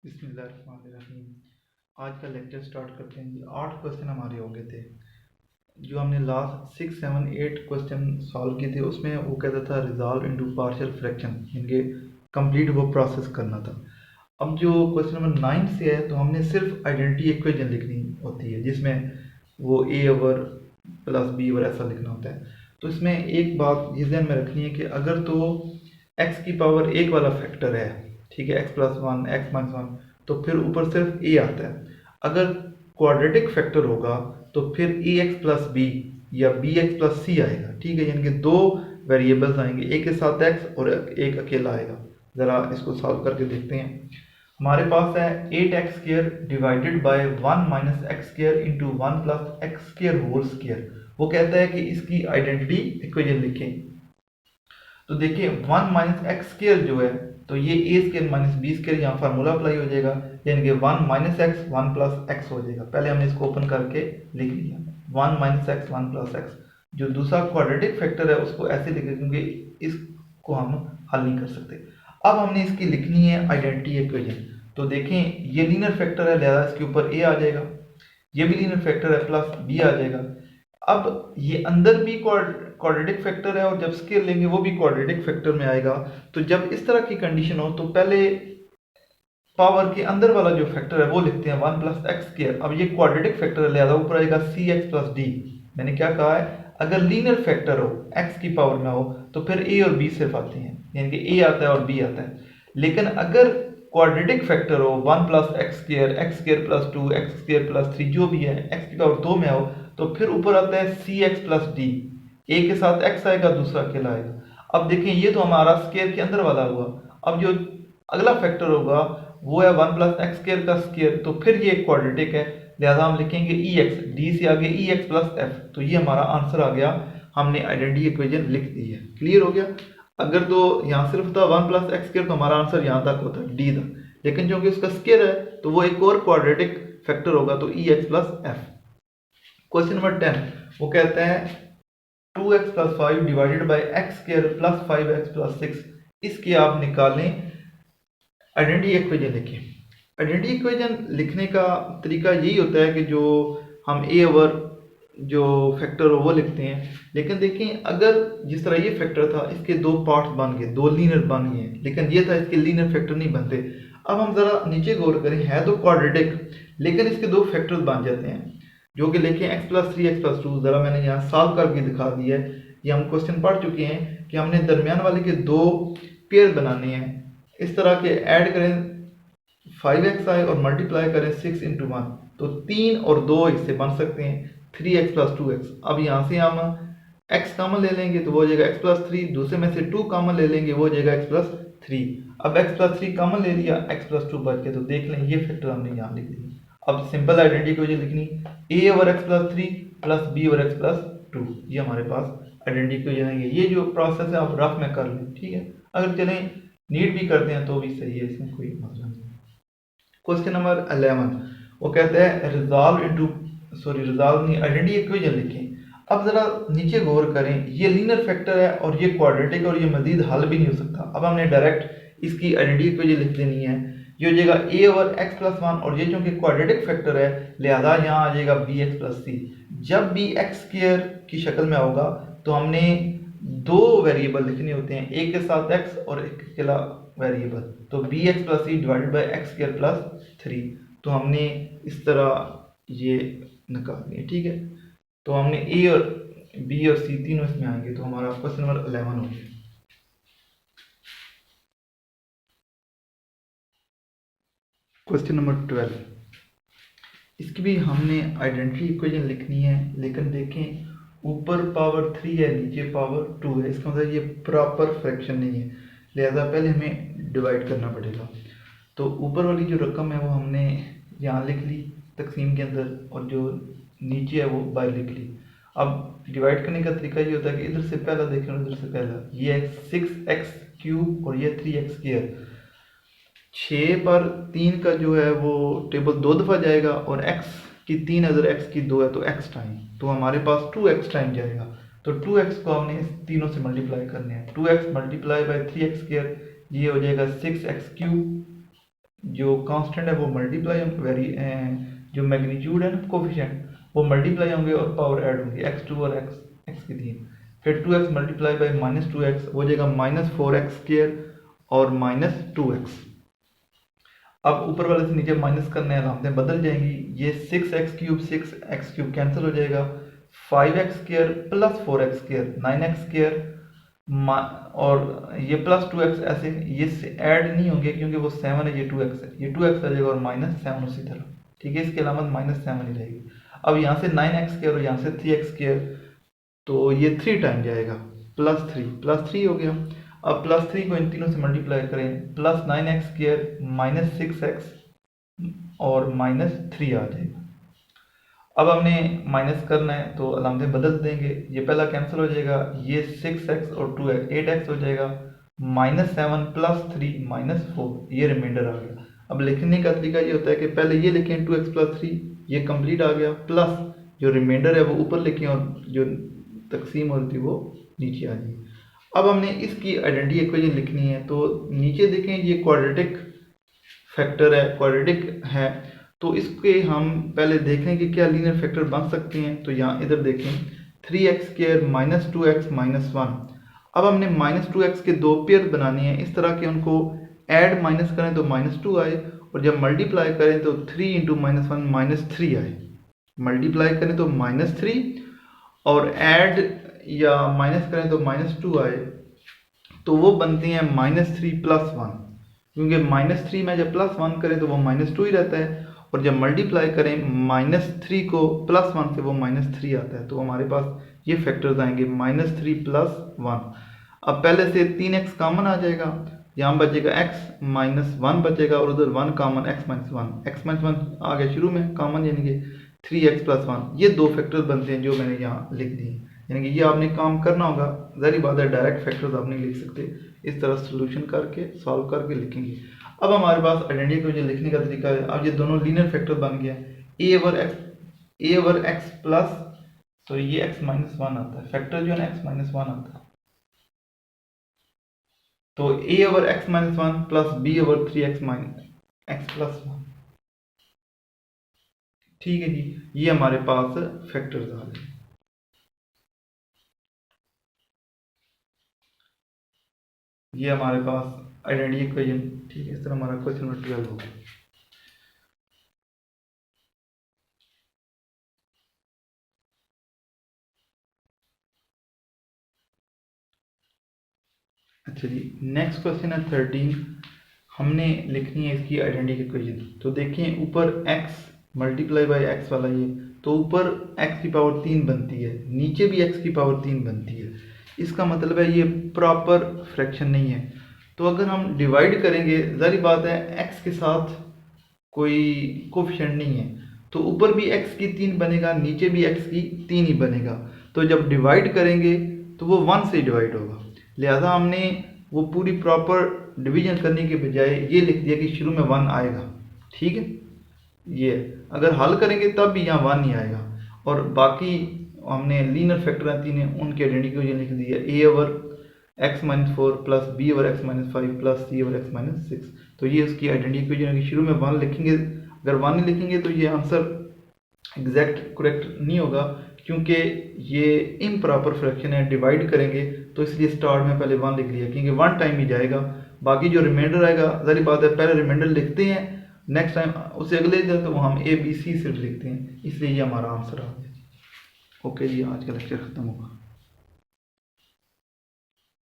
बिस्मिल्लाहिर्रहमानिर्रहीम। आज का लेक्चर स्टार्ट करते हैं जी। 8 क्वेश्चन हमारे हो गए थे। जो हमने लास्ट 6, 7, 8 क्वेश्चन सॉल्व किए थे उसमें वो कहता था रिजॉल्व इनटू पार्शियल फ्रैक्शन, इनके कंप्लीट वो प्रोसेस करना था। अब जो क्वेश्चन नंबर 9 से है तो हमने सिर्फ आइडेंटिटी इक्वेशन लिखनी होती है, जिसमें वो ए ओवर प्लस बी ओवर ऐसा लिखना होता है। तो इसमें एक बात ये ध्यान में रखनी है कि अगर तो एक्स की पावर एक वाला फैक्टर है, ठीक है, x plus one x minus one, तो फिर ऊपर सिर्फ ए आता है। अगर क्वाड्रेटिक फैक्टर होगा तो फिर ए एक्स प्लस बी या बी एक्स प्लस सी आएगा, ठीक है। यानी कि दो वेरिएबल्स आएंगे, एक के साथ एक्स और एक अकेला आएगा। ज़रा इसको सॉल्व करके देखते हैं। हमारे पास है 8x² divided by 1 minus X square into 1 plus X square whole square. वो कहता है कि इसकी आइडेंटिटी इक्वेशन लिखें। तो देखिए 1 माइनस एक्स स्क्र जो है तो ये ए स्क्र माइनस बी स्क्र यहाँ फार्मूला अप्लाई हो जाएगा, यानी कि 1 माइनस एक्स 1 प्लस एक्स हो जाएगा। पहले हमने इसको ओपन करके लिख लिया 1 माइनस एक्स 1 प्लस एक्स। जो दूसरा क्वाड्रेटिक फैक्टर है उसको ऐसे लिखे क्योंकि इसको हम हल नहीं कर सकते। अब हमने इसकी लिखनी है आइडेंटिटी इक्वेशन। तो देखें ये लीनियर फैक्टर है, लिहाजा इसके ऊपर ए आ जाएगा। ये भी लीनियर फैक्टर है, प्लस बी आ जाएगा। अब ये अंदर भी क्वाड्रेटिक फैक्टर है और जब स्केल लेंगे वो भी क्वाड्रेटिक फैक्टर में आएगा। तो जब इस तरह की कंडीशन हो तो पहले पावर के अंदर वाला जो फैक्टर है वो लिखते हैं 1 प्लस एक्स स्क्र। अब ये क्वाड्रेटिक फैक्टर है, लिहाजा ऊपर आएगा सी एक्स प्लस डी। मैंने क्या कहा है, अगर लीनियर फैक्टर हो एक्स की पावर में हो तो फिर ए और बी सिर्फ आते हैं, यानी कि ए आता है और बी आता है। लेकिन अगर क्वाड्रेटिक फैक्टर हो 1 plus X square plus 2 x square plus 3 जो भी है एक्स की पावर 2 में हो तो फिर ऊपर आता है सी एक्स प्लस डी। ए के साथ एक्स आएगा, दूसरा अकेला आएगा। अब देखें ये तो हमारा स्क्वायर के अंदर वाला हुआ। अब जो अगला फैक्टर होगा वो है 1 प्लस एक्स स्क्र का स्क्वायर, तो फिर ये क्वाड्रेटिक है, लिहाजा हम लिखेंगे ई एक्स, डी से आगे ई एक्स प्लस एफ। तो ये हमारा आंसर आ गया, हमने आइडेंटिटी इक्वेशन लिख दी है। क्लियर हो गया। अगर तो यहाँ सिर्फ था 1 प्लस एक्स स्क्र तो हमारा आंसर यहाँ तक होता डी था, लेकिन क्योंकि उसका स्क्वायर है तो वो एक और क्वाड्रेटिक फैक्टर होगा, तो E x plus F. Question number 10 वो कहता है 2x plus 5 divided by x square plus 5x plus 6। इसके आप निकालें आइडेंटिटी इक्वेशन लिखें। आइडेंटिटी इक्वेशन लिखने का तरीका यही होता है कि जो हम ए ओवर जो फैक्टर हो वो लिखते हैं। लेकिन देखें अगर जिस तरह ये फैक्टर था इसके दो पार्ट्स बन गए, दो लीनियर बन गए, लेकिन ये था इसके लीनियर फैक्टर नहीं बनते। अब हम ज़रा नीचे गौर करें, है तो क्वाड्रेटिक लेकिन इसके दो फैक्टर्स बन जाते हैं, जो कि लिखें एक्स प्लस 3 एक्स प्लस 2। ज़रा मैंने यहाँ सॉल्व करके दिखा दिया है। ये हम क्वेश्चन पढ़ चुके हैं कि हमने दरमियान वाले के दो पेयर बनाने हैं। इस तरह के ऐड करें 5x आए और मल्टीप्लाई करें 6 इंटू 1, तो 3 और 2 इससे बन सकते हैं 3x प्लस 2x। अब यहाँ से हम x कॉमन ले लेंगे तो वो हो जाएगा x प्लस 3, दूसरे में से 2 कॉमन ले लेंगे वो हो जाएगा x प्लस 3। अब x प्लस 3 कॉमन ले लिया, x प्लस 2 बच गया। तो देख लें ये फैक्टर हमने यहाँ लिख दिया। अब सिंपल आइडेंटिटी इक्वेशन लिखनी a over x plus 3 plus b over x plus 2। ये हमारे पास आइडेंटिटी इक्वेशन है। ये जो प्रोसेस है आप रफ में कर लें, ठीक है। अगर चलें नीट भी करते हैं तो भी सही है, इसमें कोई मसला नहीं। क्वेश्चन नंबर 11 वो कहता है रिजॉल्व नहीं आइडेंटिटी इक्वेशन लिखें। अब जरा नीचे गौर करें, ये लीनियर फैक्टर है और ये क्वाड्रेटिक और ये मजीद हल भी नहीं हो सकता। अब हमने डायरेक्ट इसकी आइडेंटिटी इक्वेशन लिख देनी है। ये हो जाएगा ए ओवर एक्स प्लस 1 और ये चूंकि क्वाड्रेटिक फैक्टर है लिहाजा यहाँ आ जाएगा बी एक्स प्लस सी। जब बी एक्स स्क्वायर की शक्ल में होगा तो हमने दो वेरिएबल लिखने होते हैं, एक के साथ एक्स और एक अकेला वेरिएबल। तो B X plus C divided by X square plus 3। तो हमने इस तरह ये निकाल लिया, ठीक है। तो हमने ए और बी और सी तीनों इसमें आएंगे। तो हमारा क्वेश्चन नंबर 11 हो गया। क्वेश्चन नंबर 12 इसकी भी हमने आइडेंटिटी इक्वेशन लिखनी है, लेकिन देखें ऊपर पावर 3 है नीचे पावर 2 है, इसका मतलब ये प्रॉपर फ्रैक्शन नहीं है, लिहाजा पहले हमें डिवाइड करना पड़ेगा। तो ऊपर वाली जो रकम है वो हमने यहाँ लिख ली तकसीम के अंदर, और जो नीचे है वो बाहर लिख ली। अब डिवाइड करने का तरीका ये होता है कि इधर से पहला देखें उधर से पहला। ये है 6x³ और ये 3x²। 6 पर 3 का जो है वो टेबल 2 दफ़ा जाएगा और x की 3 अगर x की 2 है तो x टाइम, तो हमारे पास 2x टाइम जाएगा। तो 2x को हमने इस तीनों से मल्टीप्लाई करने हैं। 2x मल्टीप्लाई बाई 3x², ये हो जाएगा 6x³ जो कांस्टेंट है वो मल्टीप्लाई वेरी जो मैग्नीट्यूड है ना कोफिशिएंट वो मल्टीप्लाई होंगे और पावर ऐड होंगी x2 और x की 3। फिर 2x मल्टीप्लाई बाई -2x हो जाएगा -4x² और -2x। अब ऊपर वाले से नीचे माइनस करने हैं, अलामतें बदल जाएंगी। ये 6x³ कैंसिल हो जाएगा। 5x² प्लस 4x² 9x² और ये प्लस 2x ऐसे ये ऐड नहीं होंगे क्योंकि वो 7 है, ये 2x है, ये 2x आ जाएगा और -7 उसी तरह। ठीक है, इसके अलामत -7 ही रहेगी। अब यहाँ से 9x² और यहाँ से 3x², तो ये 3 टाइम जाएगा, +3 हो गया। अब +3 को इन तीनों से मल्टीप्लाई करें, +9x² -6x और -3 आ जाएगा। अब हमने माइनस करना है तो अलामतें बदल देंगे। ये पहला कैंसिल हो जाएगा, ये 6x और 2x 8x हो जाएगा, -7 +3 -4 ये रिमाइंडर आ गया। अब लिखने का तरीका ये होता है कि पहले ये लिखें 2x + 3 ये कंप्लीट आ गया, प्लस जो रिमाइंडर है वो ऊपर लिखें और जो तकसीम होती वो नीचे आ जाएगी। अब हमने इसकी आइडेंटिटी इक्वेशन लिखनी है, तो नीचे देखें ये क्वाड्रेटिक फैक्टर है, क्वाड्रेटिक है, तो इसके हम पहले देखें कि क्या लीनियर फैक्टर बन सकते हैं। तो यहाँ इधर देखें 3x² -2x -1। अब हमने -2x के दो पेयर बनाने हैं, इस तरह के उनको ऐड माइनस करें तो -2 आए और जब मल्टीप्लाई करें तो 3 × -1 -3 आए। मल्टीप्लाई करें तो -3 और ऐड या माइनस करें तो -2 आए, तो वो बनते हैं -3 + 1, क्योंकि -3 में जब +1 करें तो वो -2 ही रहता है और जब मल्टीप्लाई करें -3 को +1 से वो -3 आता है। तो हमारे पास ये फैक्टर्स आएंगे -3 + 1। अब पहले से 3x कॉमन आ जाएगा, यहाँ बचेगा x -1 बचेगा और उधर 1 कॉमन x -1 आ गया शुरू में कॉमन, यानी कि 3x + 1। ये दो फैक्टर्स बनते हैं जो मैंने यहाँ लिख दिए, यानी कि ये आपने काम करना होगा। ज़ाहिर बात है डायरेक्ट फैक्टर्स आप नहीं लिख सकते, इस तरह सोल्यूशन करके सॉल्व करके लिखेंगे। अब हमारे पास आइडेंटिटी को जो लिखने का तरीका है, अब ये दोनों लीनियर फैक्टर बन गया, a ओवर x प्लस, तो ये x -1 आता है, फैक्टर जो है ना x -1 आता है, तो a over x -1 plus b over 3x + 1। ठीक है जी, ये हमारे पास फैक्टर्स आ गए। ये हमारे पास आइडेंटिटी इक्वेशन। ठीक है, इस तरह हमारा क्वेश्चन नंबर 12 होगा। अच्छा जी, नेक्स्ट क्वेश्चन है 13। हमने लिखनी है इसकी आइडेंटिटी इक्वेशन। तो देखें ऊपर x मल्टीप्लाई बाई x वाला ये, तो ऊपर x की पावर 3 बनती है, नीचे भी x की पावर 3 बनती है। इसका मतलब है ये प्रॉपर फ्रैक्शन नहीं है। तो अगर हम डिवाइड करेंगे, ज़ाहिर बात है x के साथ कोई कोफिशिएंट नहीं है, तो ऊपर भी x की 3 बनेगा, नीचे भी x की 3 ही बनेगा। तो जब डिवाइड करेंगे तो वो 1 से डिवाइड होगा, लिहाजा हमने वो पूरी प्रॉपर डिवीजन करने के बजाय ये लिख दिया कि शुरू में 1 आएगा। ठीक है, ये अगर हल करेंगे तब भी यहाँ 1 ही आएगा। और बाकी हमने लीनियर फैक्टर हैं 3 हैं, उनकी आइडेंटिटी को लिख दी है a over x -4 plus b over x -5 plus c over x -6। तो ये उसकी आइडेंटिटी इक्वेशन है कि शुरू में 1 लिखेंगे, अगर 1 नहीं लिखेंगे तो ये आंसर एग्जैक्ट करेक्ट नहीं होगा, क्योंकि ये इम्प्रॉपर फ्रैक्शन है। डिवाइड करेंगे तो इसलिए स्टार्ट में पहले 1 लिख लिया, क्योंकि 1 टाइम ही जाएगा। बाकी जो रिमाइंडर आएगा, ज़ाहिर बात है पहले रिमाइंडर लिखते हैं, नेक्स्ट टाइम उससे अगले दिन तो हम a b c से लिखते हैं, इसलिए ये हमारा आंसर आ गया। ओके जी, आज का लेक्चर ख़त्म होगा।